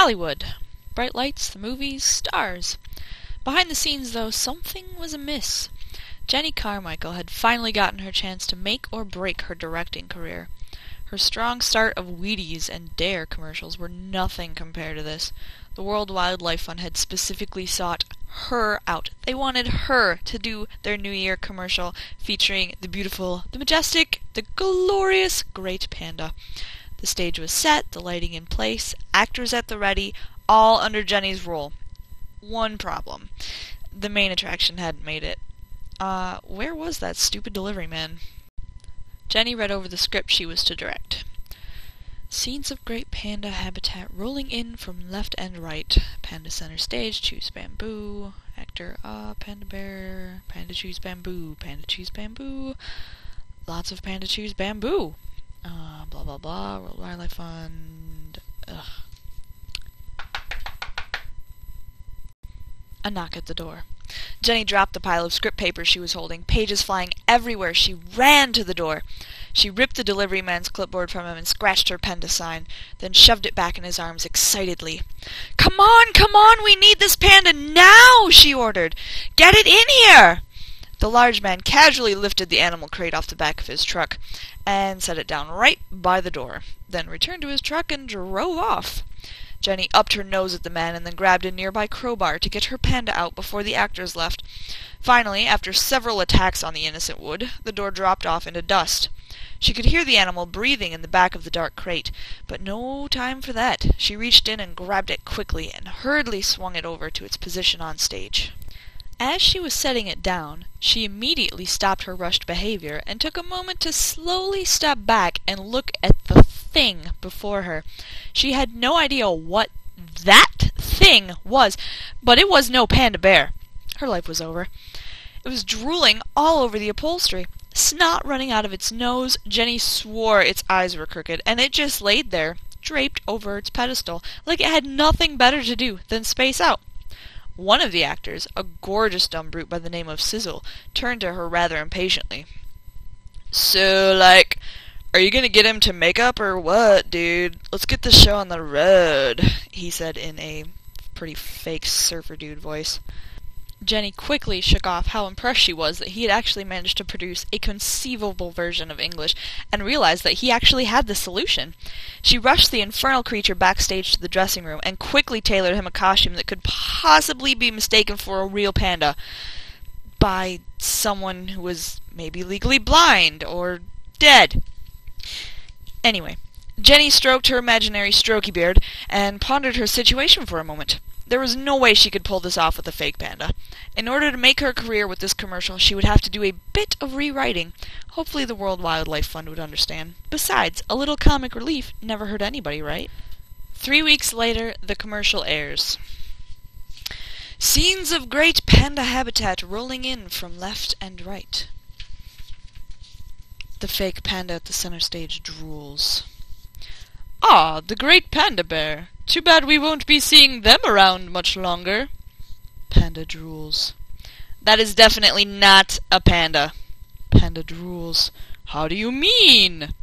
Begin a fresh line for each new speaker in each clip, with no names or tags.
Hollywood. Bright lights, the movies, stars. Behind the scenes, though, something was amiss. Jenny Carmichael had finally gotten her chance to make or break her directing career. Her strong start of Wheaties and Dare commercials were nothing compared to this. The World Wildlife Fund had specifically sought her out. They wanted her to do their New Year commercial featuring the beautiful, the majestic, the glorious Great Panda. The stage was set, the lighting in place, actors at the ready, all under Jenny's role. One problem. The main attraction hadn't made it. Where was that stupid delivery man? Jenny read over the script she was to direct. Scenes of great panda habitat rolling in from left and right. Panda center stage, choose bamboo. Actor, panda bear. Panda choose bamboo. Panda choose bamboo. Lots of panda choose bamboo. Blah blah blah. World Wildlife Fund. Ugh. A knock at the door. Jenny dropped the pile of script papers she was holding, pages flying everywhere. She ran to the door. She ripped the delivery man's clipboard from him and scratched her panda sign, then shoved it back in his arms excitedly. Come on, we need this panda now, she ordered. Get it in here! The large man casually lifted the animal crate off the back of his truck and set it down right by the door, then returned to his truck and drove off. Jenny upped her nose at the man and then grabbed a nearby crowbar to get her panda out before the actors left. Finally, after several attacks on the innocent wood, the door dropped off into dust. She could hear the animal breathing in the back of the dark crate, but no time for that. She reached in and grabbed it quickly and hurriedly swung it over to its position on stage. As she was setting it down, she immediately stopped her rushed behavior and took a moment to slowly step back and look at the thing before her. She had no idea what that thing was, but it was no panda bear. Her life was over. It was drooling all over the upholstery, snot running out of its nose. Jenny swore its eyes were crooked, and it just laid there, draped over its pedestal, like it had nothing better to do than space out. One of the actors, a gorgeous dumb brute by the name of Sizzle, turned to her rather impatiently. So, are you gonna get him to makeup or what, dude? Let's get the show on the road, he said in a pretty fake surfer dude voice. Jenny quickly shook off how impressed she was that he had actually managed to produce a conceivable version of English, and realized that he actually had the solution. She rushed the infernal creature backstage to the dressing room, and quickly tailored him a costume that could possibly be mistaken for a real panda by someone who was maybe legally blind or dead. Anyway, Jenny stroked her imaginary strokey beard and pondered her situation for a moment. There was no way she could pull this off with a fake panda. In order to make her career with this commercial, she would have to do a bit of rewriting. Hopefully the World Wildlife Fund would understand. Besides, a little comic relief never hurt anybody, right? 3 weeks later, the commercial airs. Scenes of great panda habitat rolling in from left and right. The fake panda at the center stage drools. Ah, the great panda bear. Too bad we won't be seeing them around much longer. Panda drools. That is definitely not a panda. Panda drools. How do you mean?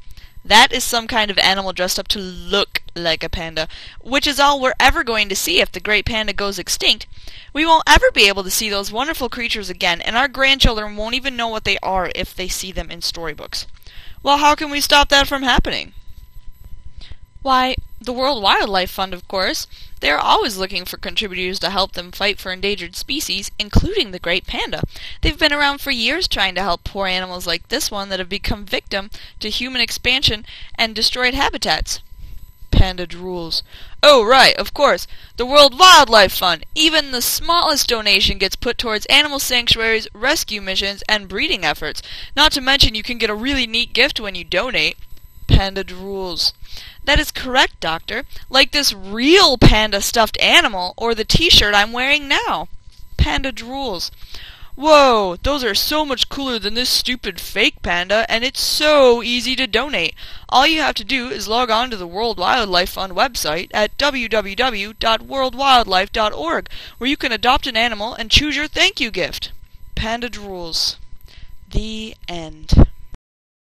That is some kind of animal dressed up to look like a panda, which is all we're ever going to see if the great panda goes extinct. We won't ever be able to see those wonderful creatures again, and our grandchildren won't even know what they are if they see them in storybooks. Well, how can we stop that from happening? Why, the World Wildlife Fund, of course. They are always looking for contributors to help them fight for endangered species, including the great panda. They've been around for years trying to help poor animals like this one that have become victim to human expansion and destroyed habitats. Panda drools. Oh, right, of course. The World Wildlife Fund. Even the smallest donation gets put towards animal sanctuaries, rescue missions, and breeding efforts. Not to mention you can get a really neat gift when you donate. Panda drools. That is correct, Doctor. Like this real panda stuffed animal, or the t-shirt I'm wearing now. Panda drools. Whoa, those are so much cooler than this stupid fake panda, and it's so easy to donate. All you have to do is log on to the World Wildlife Fund website at www.worldwildlife.org, where you can adopt an animal and choose your thank you gift. Panda drools. The end.